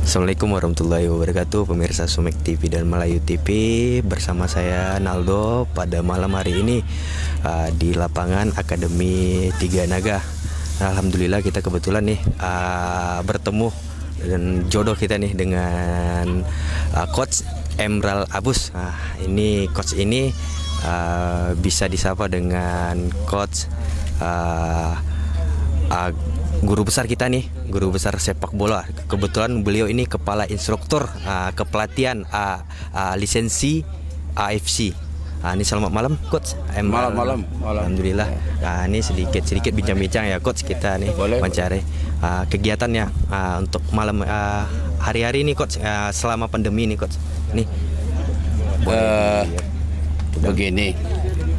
Assalamualaikum warahmatullahi wabarakatuh, pemirsa Sumek TV dan Melayu TV. Bersama saya Naldo pada malam hari ini di lapangan Akademi Tiga Naga. Alhamdulillah kita kebetulan nih bertemu dan jodoh kita nih dengan Coach Emral Abus. Ini coach ini bisa disapa dengan coach guru besar kita nih, guru besar sepak bola. Kebetulan beliau ini kepala instruktur kepelatihan lisensi AFC. Ini selamat malam coach. Malam. Alhamdulillah. Ini sedikit bincang-bincang ya coach, kita nih mencari kegiatannya untuk malam hari-hari ini coach, selama pandemi ini coach. Nih. Begini,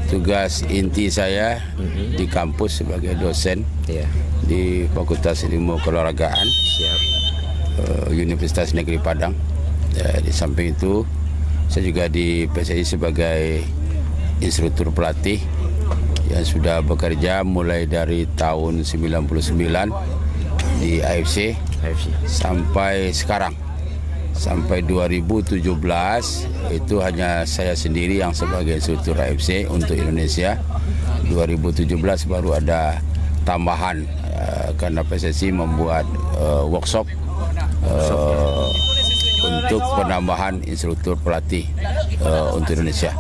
tugas inti saya di kampus sebagai dosen di Fakultas Ilmu Keolahragaan Universitas Negeri Padang. Di samping itu saya juga di PSSI sebagai instruktur pelatih yang sudah bekerja mulai dari tahun 99 di AFC sampai sekarang. Sampai 2017 itu hanya saya sendiri yang sebagai instruktur AFC untuk Indonesia. 2017 baru ada tambahan karena PSSI membuat workshop untuk penambahan instruktur pelatih untuk Indonesia.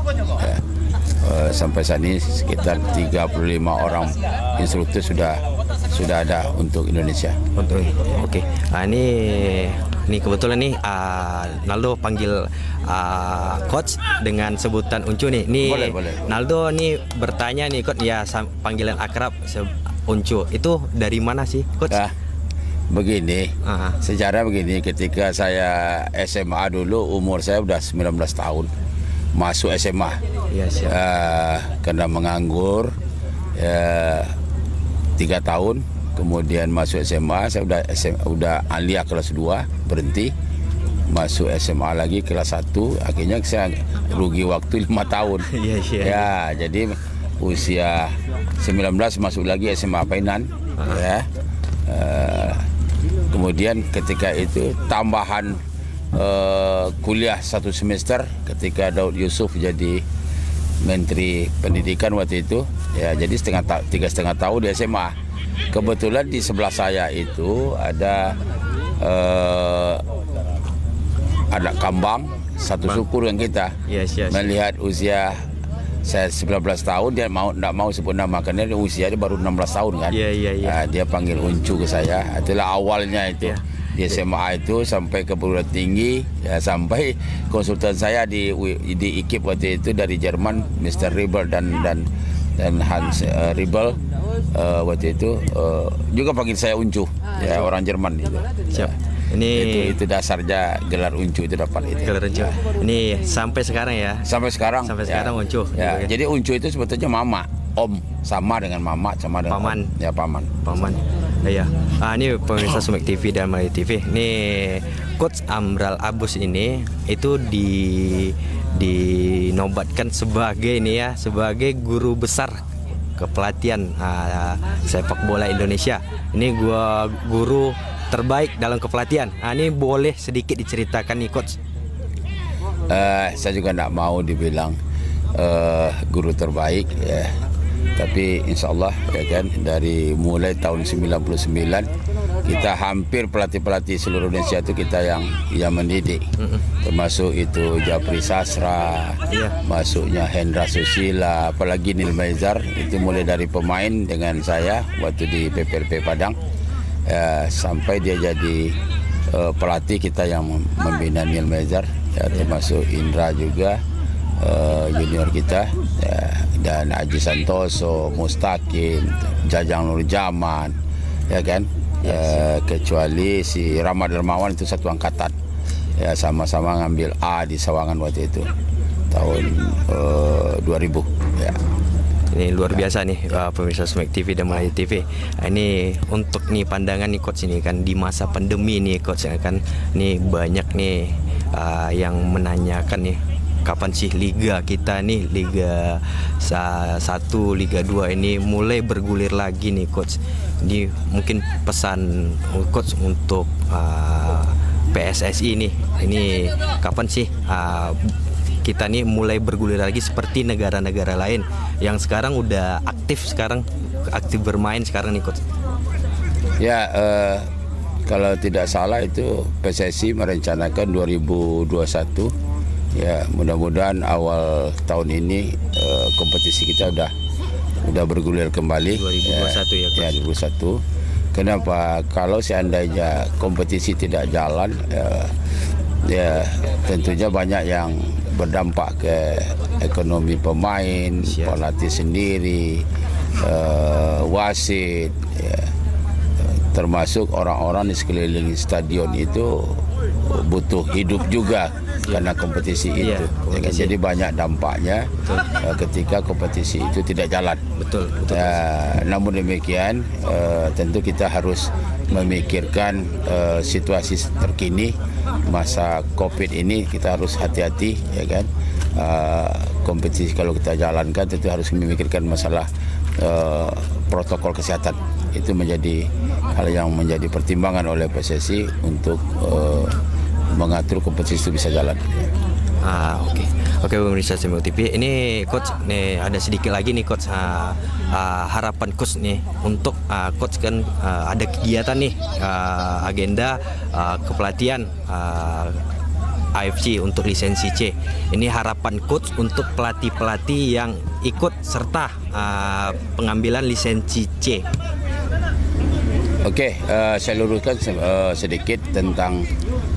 Sampai saat ini sekitar 35 orang instruktur sudah ada untuk Indonesia. Oke. Ini kebetulan nih Naldo panggil coach dengan sebutan Uncu nih. Boleh. Naldo nih bertanya nih coach, ya panggilan akrab Uncu itu dari mana sih coach? Begini, sejarah begini, ketika saya SMA dulu umur saya udah 19 tahun masuk SMA. Karena menganggur 3 tahun. Kemudian masuk SMA, saya udah aliyah kelas 2, berhenti. Masuk SMA lagi kelas 1, akhirnya saya rugi waktu 5 tahun. Ya, jadi usia 19 masuk lagi SMA Painan. Kemudian ketika itu tambahan kuliah 1 semester ketika Daud Yusuf jadi Menteri Pendidikan waktu itu. Ya, jadi 3,5 tahun di SMA. Kebetulan di sebelah saya itu ada kambang satu suku dengan kita. Melihat usia saya 19 tahun, dia tidak mau sebut nama karena usia dia baru 16 tahun kan. Dia panggil Uncu ke saya. Itulah awalnya itu. Di SMA itu sampai ke perguruan tinggi, sampai konsultan saya di IKIP waktu itu dari Jerman, Mr. Ribel dan Hans Ribel. Waktu itu juga panggil saya Uncu, orang Jerman itu. Ini itu dasarnya gelar Uncu itu dapat itu. Gelar Uncu. Ini sampai sekarang ya. Sampai sekarang Uncu. Jadi Uncu itu sebetulnya mama, om, sama dengan mama, sama dengan paman. Paman. Ini pemirsa Sumek TV dan Melayu TV. Ini Coach Emral Abus ini itu dinobatkan sebagai sebagai guru besar kepelatihan sepak bola Indonesia. Ini guru terbaik dalam kepelatihan. Ini boleh sedikit diceritakan nih coach? Saya juga tidak mau dibilang guru terbaik ya. Tapi insya Allah dari mulai tahun 99 kita hampir pelatih-pelatih seluruh Indonesia itu kita yang mendidik. Termasuk itu Japri Sasra, masuknya Hendra Susila, apalagi Nil Maizar, itu mulai dari pemain dengan saya waktu di PPRP Padang, sampai dia jadi pelatih kita yang membina Nil Maizar, termasuk Indra juga junior kita, dan Aji Santoso, Mustaqim, Jajang Nur Jaman, kecuali si Rahmat Dermawan itu satu angkatan, sama-sama ngambil A di Sawangan waktu itu tahun 2000. Ini luar biasa nih pemirsa Sumek TV dan Melayu TV. Ini untuk pandangan nih coach ini kan di masa pandemi nih coach kan, nih banyak nih yang menanyakan nih kapan sih liga kita nih, Liga 1, Liga 2 ini mulai bergulir lagi nih coach. Ini mungkin pesan coach untuk PSSI nih. Ini kapan sih kita nih mulai bergulir lagi seperti negara-negara lain yang sekarang udah aktif bermain sekarang nih Coach? Ya, kalau tidak salah itu PSSI merencanakan 2021. Ya, mudah-mudahan awal tahun ini kompetisi kita udah bergulir kembali. 2021 ya Coach? Ya, 2021. Kenapa? Kalau seandainya kompetisi tidak jalan, ya tentunya banyak yang berdampak ke ekonomi pemain, pelatih sendiri, wasit, ya, termasuk orang-orang di sekeliling stadion itu butuh hidup juga karena kompetisi itu. Jadi banyak dampaknya ketika kompetisi itu tidak jalan. Betul. Namun demikian, tentu kita harus memikirkan situasi terkini masa COVID ini. Kita harus hati-hati, ya kan. Kompetisi kalau kita jalankan tentu harus memikirkan masalah protokol kesehatan. Itu menjadi hal yang menjadi pertimbangan oleh PSSI untuk mengatur kompetisi itu bisa jalan. Oke, pemirsa Semio TV. Ini Coach, nih ada sedikit lagi nih Coach, harapan Coach nih untuk Coach kan ada kegiatan nih, agenda kepelatihan AFC untuk lisensi C. Ini harapan Coach untuk pelatih-pelatih yang ikut serta pengambilan lisensi C. Oke, saya luruskan sedikit tentang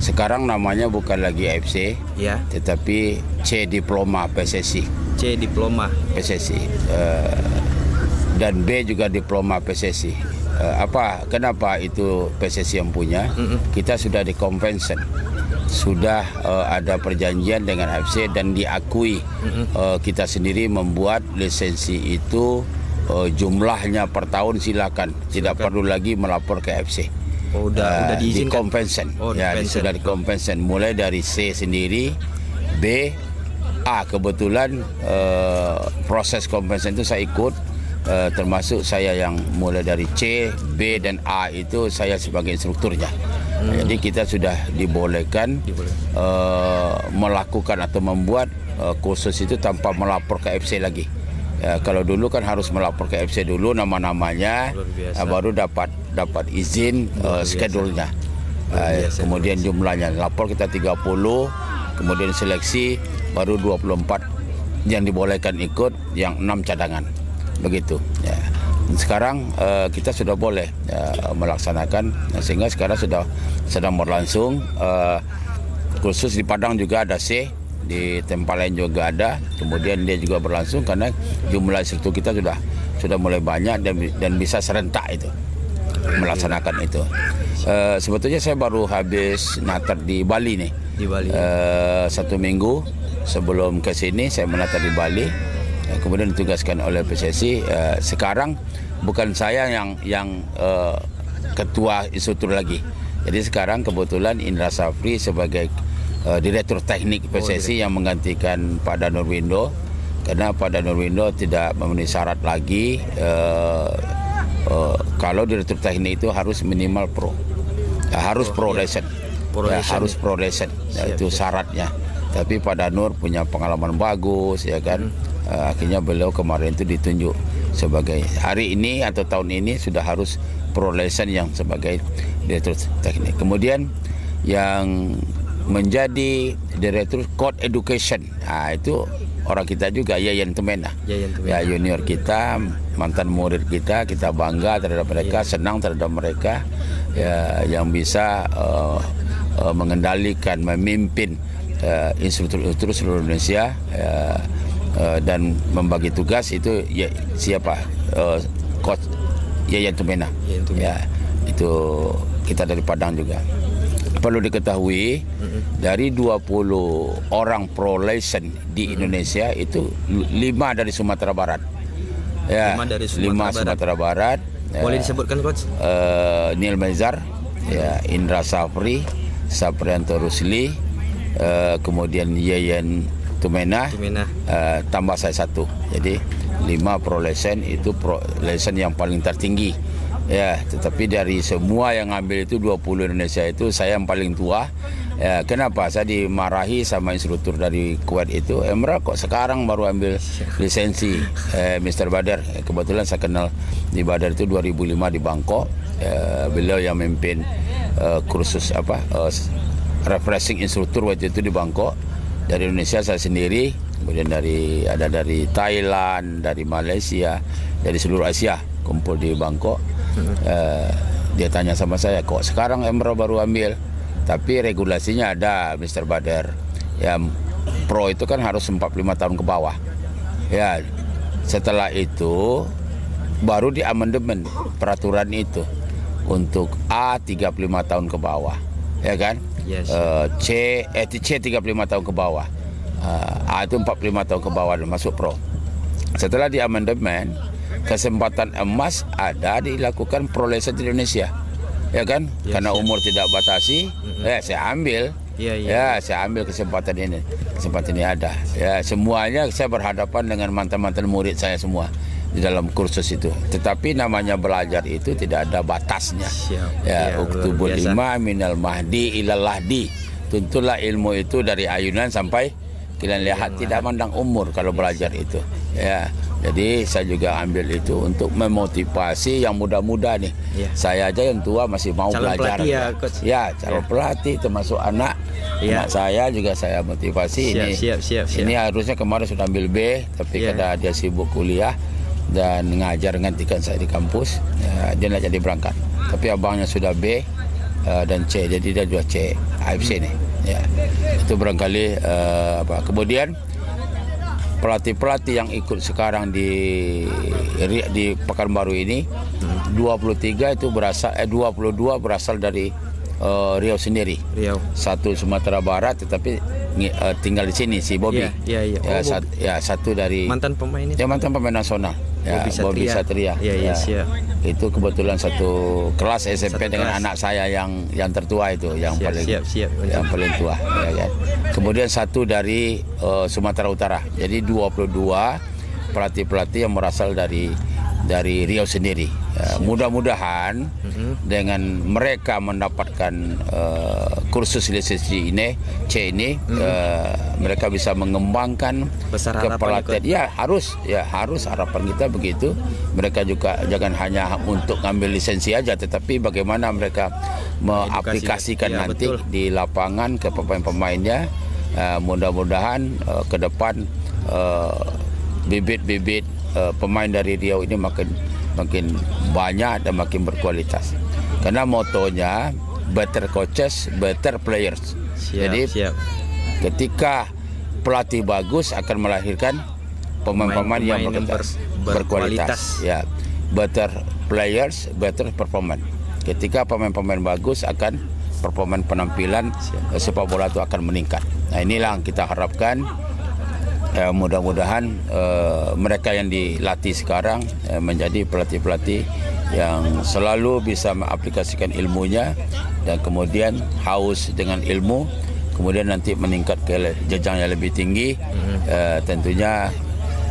sekarang namanya bukan lagi AFC, ya, tetapi C Diploma PSSI. C Diploma PSSI dan B juga Diploma PSSI. Kenapa itu PSSI yang punya? Kita sudah dikonvensi, sudah ada perjanjian dengan AFC dan diakui. Kita sendiri membuat lisensi itu. Jumlahnya per tahun silakan, tidak perlu lagi melapor ke AFC. Udah diizinkan. Sudah dikompensen mulai dari C sendiri, B, A. Kebetulan proses kompensen itu saya ikut, termasuk saya yang mulai dari C, B dan A itu saya sebagai instrukturnya. Jadi kita sudah dibolehkan melakukan atau membuat kursus itu tanpa melapor ke AFC lagi. Kalau dulu kan harus melapor ke AFC dulu nama-namanya, baru dapat izin schedule-nya. Kemudian jumlahnya lapor kita 30, kemudian seleksi baru 24 yang dibolehkan ikut, yang 6 cadangan. Begitu. Ya. Sekarang kita sudah boleh melaksanakan, sehingga sekarang sedang berlangsung. Khusus di Padang juga ada C, di tempat lain juga ada. Kemudian dia juga berlangsung karena jumlah instruktur kita sudah mulai banyak dan bisa serentak itu melaksanakan itu. Sebetulnya saya baru habis natar di Bali nih. Di Bali. 1 minggu sebelum ke sini saya menatar di Bali. Kemudian ditugaskan oleh PSSI. Sekarang bukan saya yang ketua instruktur lagi. Jadi sekarang kebetulan Indra Safri sebagai Direktur Teknik PSSI yang menggantikan Pak Danurwindo, karena Pak Danurwindo tidak memenuhi syarat lagi. Kalau Direktur Teknik itu harus minimal pro, harus pro lesson, harus pro lesson, itu syaratnya. Tapi Pak Danur punya pengalaman bagus, ya kan. Akhirnya beliau kemarin itu ditunjuk sebagai hari ini atau tahun ini sudah harus pro lesson yang sebagai Direktur Teknik. Kemudian yang menjadi Direktur Code Education, itu orang kita juga, Yayan Tumena. Ya, junior kita, mantan murid kita bangga terhadap mereka, senang terhadap mereka, ya, yang bisa mengendalikan, memimpin instruktur-instruktur seluruh Indonesia, dan membagi tugas itu siapa? Coach Yayan Tumena. Ya, itu kita dari Padang juga. Perlu diketahui, dari 20 orang pro lesson di Indonesia itu 5 dari Sumatera Barat. Ya, 5 Sumatera Barat. Boleh disebutkan Coach? Neil Mezar, ya, Indra Safri, Saprianto Rusli, kemudian Yayan Tumena, tambah saya 1. Jadi 5 pro lesson itu pro lesson yang paling tertinggi Ya, tetapi dari semua yang ngambil itu 20 Indonesia itu saya yang paling tua. Ya, kenapa saya dimarahi sama instruktur dari Kuwait itu, Emra kok sekarang baru ambil lisensi, Mr. Badar. Kebetulan saya kenal di Badar itu 2005 di Bangkok. Beliau yang memimpin kursus refreshing instruktur waktu itu di Bangkok. Dari Indonesia saya sendiri, kemudian ada dari Thailand, dari Malaysia, dari seluruh Asia kumpul di Bangkok. Dia tanya sama saya, kok sekarang Emra baru ambil? Tapi regulasinya ada, Mr. Badar. Ya, pro itu kan harus 45 tahun ke bawah. Ya, setelah itu baru di amandemen peraturan itu untuk A 35 tahun ke bawah, ya kan? Yes. C 35 tahun ke bawah. A itu 45 tahun ke bawah dan masuk pro. Setelah di amandemen, kesempatan emas ada dilakukan pro lisensi di Indonesia. Ya kan, karena umur tidak batasi, saya ambil, ya saya ambil kesempatan ini ada. Ya, semuanya saya berhadapan dengan mantan-mantan murid saya semua di dalam kursus itu. Tetapi namanya belajar itu tidak ada batasnya. Ya, uktubul lima minal mahdi ilal lahdi. Tuntulah ilmu itu dari ayunan sampai kalian lihat, tidak mandang umur kalau belajar itu. Ya. Jadi saya juga ambil itu untuk memotivasi yang muda-muda nih. Saya aja yang tua masih mau calon belajar. Pelatih ya, calon pelatih termasuk anak. Anak saya juga saya motivasi siap. Ini harusnya kemarin sudah ambil B, tapi karena dia sibuk kuliah dan ngajar gantikan saya di kampus, dia nak jadi berangkat. Tapi abangnya sudah B dan C, jadi dia juga C AFC nih. Ya, itu barangkali kemudian pelatih-pelatih yang ikut sekarang di Pekanbaru ini 23 itu berasal 22 berasal dari Riau sendiri. Satu Sumatera Barat tetapi tinggal di sini si Bobby. Satu dari mantan pemain itu. Ya, mantan pemain nasional. Ya, Bobby Satria. Itu kebetulan satu kelas SMP dengan anak saya yang tertua itu, yang paling tua, ya kan. Kemudian satu dari Sumatera Utara. Jadi 22 pelatih-pelatih yang berasal dari Riau sendiri. Mudah-mudahan dengan mereka mendapatkan kursus lisensi ini, C ini, mereka bisa mengembangkan kepelatihan. Ya harus harapan kita begitu. Mereka juga jangan hanya untuk ngambil lisensi aja, tetapi bagaimana mereka mengaplikasikan nanti di lapangan ke pemain-pemainnya. Mudah-mudahan ke depan bibit-bibit pemain dari Riau ini makin banyak dan makin berkualitas. Karena motonya better coaches, better players. Ketika pelatih bagus akan melahirkan pemain-pemain yang berkualitas. Ya, better players, better performance. Ketika pemain-pemain bagus akan performa penampilan sepak bola itu akan meningkat. Nah, inilah yang kita harapkan. Mudah-mudahan mereka yang dilatih sekarang menjadi pelatih-pelatih yang selalu bisa mengaplikasikan ilmunya dan kemudian haus dengan ilmu, kemudian nanti meningkat ke jenjang yang lebih tinggi, tentunya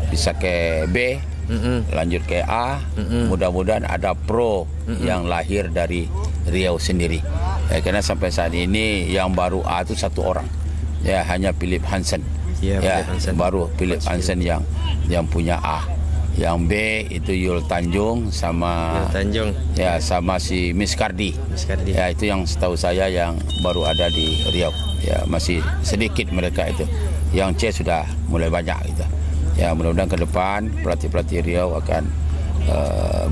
bisa ke B, lanjut ke A, mudah-mudahan ada pro yang lahir dari Riau sendiri. Karena sampai saat ini yang baru A itu satu orang, ya hanya Philip Hansen. Baru Philip Hansen yang punya A. Yang B itu Yul Tanjung sama si Miss Kardi. Ya, itu yang setahu saya yang baru ada di Riau. Ya, masih sedikit mereka itu. Yang C sudah mulai banyak gitu. Ya, mudah-mudahan ke depan pelatih-pelatih Riau akan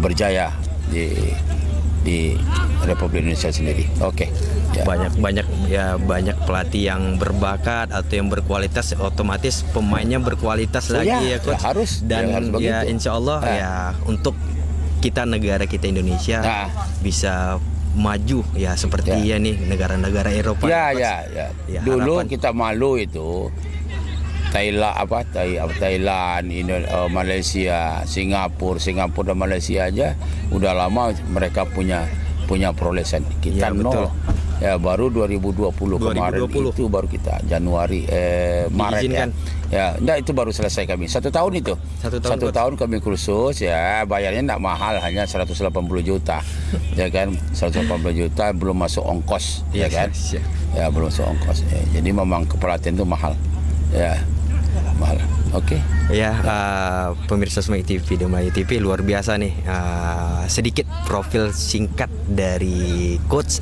berjaya di Republik Indonesia sendiri. Oke. Ya. Banyak pelatih yang berbakat atau yang berkualitas, otomatis pemainnya berkualitas lagi ya coach. Harus. Dan harus insya Allah untuk negara kita Indonesia bisa maju ya seperti nih negara-negara Eropa. Dulu kita malu itu Thailand, Malaysia, Singapura dan Malaysia aja udah lama mereka punya pro lisensi. Kita nol. Ya, baru 2020 kemarin itu baru kita Januari Maret diizinkan. Ya, enggak, itu baru selesai kami. 1 tahun itu. Satu tahun kami kursus, ya bayarnya enggak mahal, hanya 180 juta. Ya kan, 180 juta belum masuk ongkos, ya kan? Ya, belum masuk ongkos. Ya, jadi memang kepelatihan itu mahal. Ya, mahal. Oke. Ya, pemirsa Sumek TV dan Melayu TV, luar biasa nih. Sedikit profil singkat dari Coach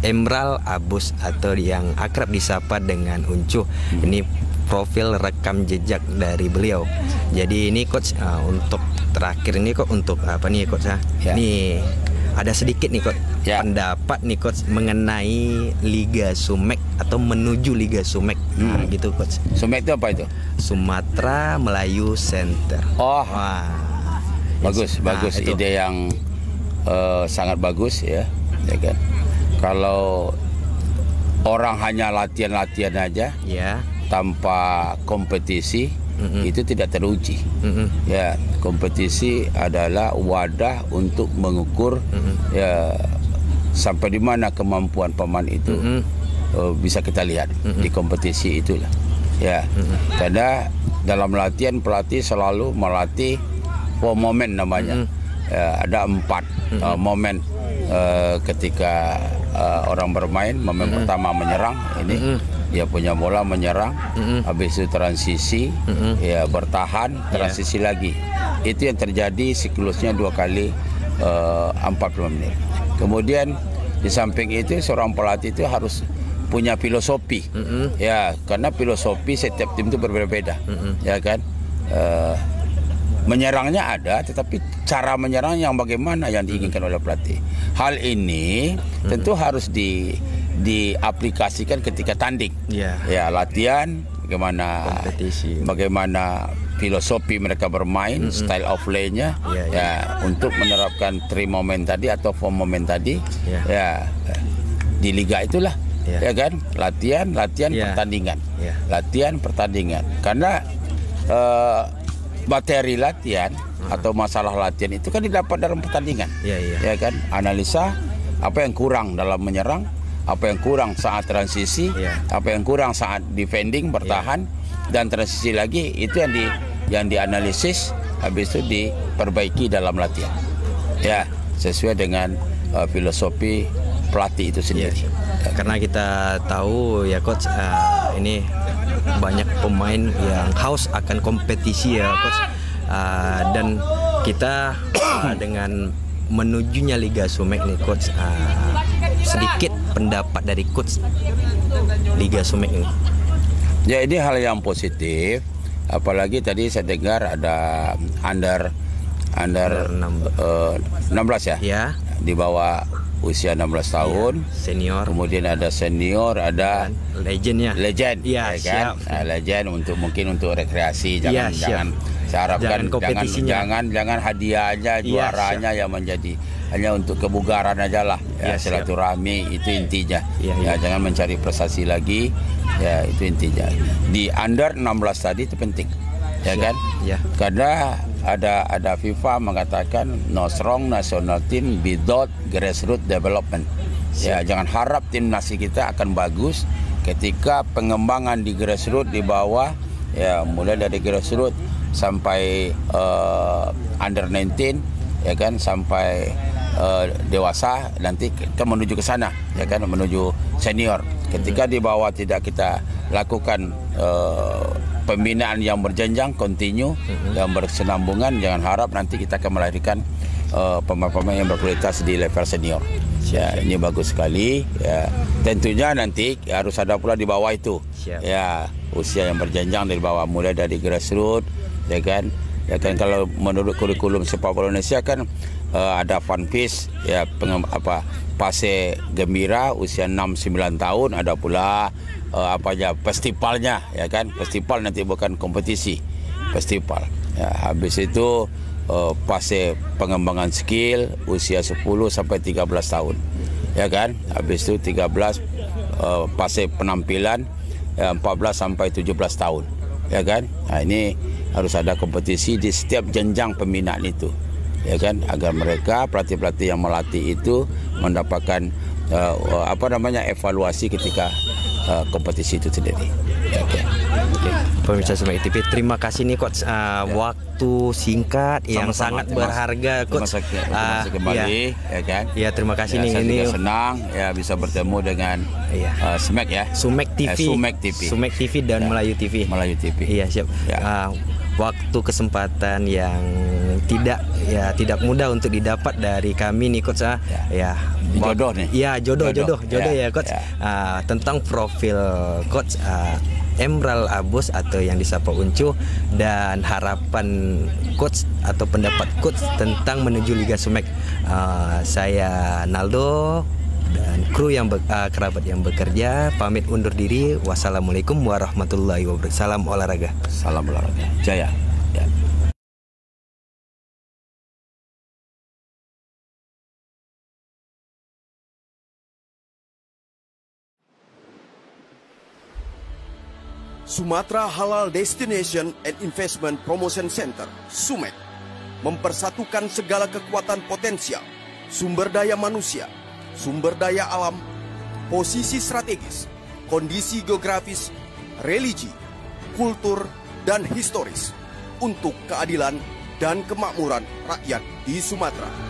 Emerald Abus atau yang akrab disapa dengan Uncuh. Ini profil rekam jejak dari beliau. Jadi ini Coach, untuk terakhir ini kok untuk apa nih Coach? Ya. Nih ada sedikit nih Coach, ya, pendapat nih Coach mengenai Liga Sumek atau menuju Liga Sumek. Nah, gitu Coach. Sumek itu apa itu? Sumatera Melayu Center. Oh, wah, bagus, bagus, itu. ide yang sangat bagus, ya kan. Kalau orang hanya latihan-latihan aja, ya, tanpa kompetisi, itu tidak teruji. Ya, kompetisi adalah wadah untuk mengukur ya sampai di mana kemampuan pemain itu. Bisa kita lihat di kompetisi itulah. Ya, karena dalam latihan pelatih selalu melatih momen namanya. Ya, ada 4 momen ketika orang bermain. Momen pertama menyerang, ini dia punya bola menyerang, habis itu transisi, ya bertahan, transisi lagi. Itu yang terjadi siklusnya 2 kali 40 menit. Kemudian di samping itu seorang pelatih itu harus punya filosofi, ya, karena filosofi setiap tim itu berbeda-beda, ya kan. Menyerangnya ada, tetapi cara menyerang yang bagaimana yang diinginkan oleh pelatih. Hal ini tentu harus diaplikasikan ketika tanding. Ya, latihan, bagaimana kompetisi, bagaimana filosofi mereka bermain, style of play-nya, ya, untuk menerapkan 3 momen tadi atau 4 momen tadi, ya, di liga itulah, ya kan, latihan, pertandingan, latihan, pertandingan, karena materi latihan atau masalah latihan itu kan didapat dalam pertandingan, ya kan, analisa apa yang kurang dalam menyerang, apa yang kurang saat transisi, apa yang kurang saat defending, bertahan, dan transisi lagi, itu yang dianalisis, habis itu diperbaiki dalam latihan, ya, sesuai dengan filosofi pelatih itu sendiri. Karena kita tahu ya Coach, ini banyak pemain yang haus akan kompetisi ya Coach, dan kita dengan menujunya Liga Sumek nih Coach, sedikit pendapat dari Coach Liga Sumek ini. Ya, ini hal yang positif, apalagi tadi saya dengar ada under 16 ya, di bawah usia 16 tahun, senior, kemudian ada senior, ada legend, ya kan, legend mungkin untuk rekreasi, jangan saya harapkan jangan hadiahnya, juaranya yang menjadi hanya untuk kebugaran aja lah, ya, silaturahmi, itu intinya, ya, jangan mencari prestasi lagi, ya, itu intinya. Di under 16 tadi itu penting, ya kan, karena ada FIFA mengatakan no strong national team without grassroots development. Ya, jangan harap tim nasi kita akan bagus ketika pengembangan di grassroots di bawah, ya, mulai dari grassroots sampai under 19, ya kan, sampai dewasa, nanti kita menuju ke sana, ya kan, menuju senior. Ketika di bawah tidak kita lakukan pembinaan yang berjenjang, kontinu, yang berkesinambungan, jangan harap nanti kita akan melahirkan pemain-pemain yang berkualitas di level senior. Ya, ini bagus sekali. Ya, tentunya nanti harus ada pula di bawah itu. Ya, usia yang berjenjang dari bawah, mulai dari grassroots, ya kan. Ya kan, kalau menurut kurikulum sepak bola Indonesia kan ada Funfish, ya, Pase Gembira usia 6-9 tahun, ada pula festivalnya, ya kan, festival nanti bukan kompetisi, festival. Ya, habis itu fase pengembangan skill usia 10-13 tahun, ya kan. Habis itu 13 fase penampilan 14-17 tahun, ya kan. Nah, ini harus ada kompetisi di setiap jenjang pembinaan itu, ya kan, agar mereka pelatih-pelatih yang melatih itu mendapatkan evaluasi ketika kompetisi itu sendiri. Okay. Pemirsa Sumek TV, terima kasih nih Coach, waktu singkat yang sangat berharga Coach. Terima kasih kembali, ya kan? Ya, terima kasih nih. Saya ini juga senang ya bisa bertemu dengan Sumek ya. Sumek TV. Sumek TV dan Melayu TV. Melayu TV. Iya, siap. Ya. Waktu kesempatan yang tidak mudah untuk didapat dari kami nih Coach. Jodoh nih. Iya, jodoh ya Coach. Tentang profil Coach Emral Abus atau yang disapa Uncu, dan harapan Coach atau pendapat Coach tentang menuju Liga Sumek. Saya Naldo dan kru yang kerabat yang bekerja pamit undur diri. Wassalamualaikum warahmatullahi wabarakatuh. Salam olahraga. Salam olahraga. Jaya. Ya. Sumatra Halal Destination and Investment Promotion Center, SUMEC, mempersatukan segala kekuatan potensial, sumber daya manusia, sumber daya alam, posisi strategis, kondisi geografis, religi, kultur, dan historis untuk keadilan dan kemakmuran rakyat di Sumatera.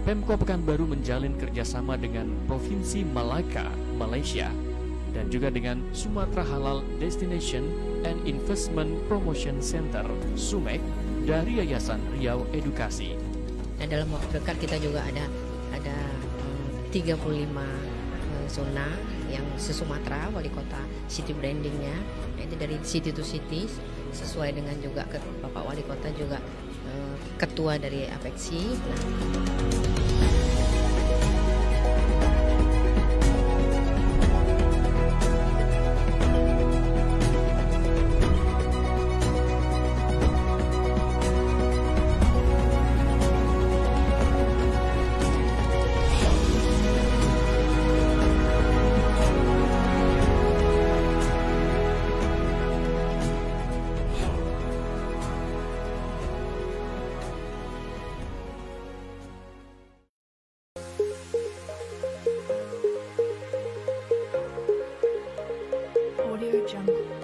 Pemko Pekanbaru menjalin kerjasama dengan Provinsi Malaka, Malaysia, dan juga dengan Sumatra Halal Destination and Investment Promotion Center, SUMEC, dari Yayasan Riau Edukasi. Nah, dalam waktu dekat kita juga ada 35 zona yang se-Sumatera, wali kota city brandingnya. Nah, itu dari city to city, sesuai dengan juga Bapak Wali Kota juga ketua dari APEXI. Audio Jungle.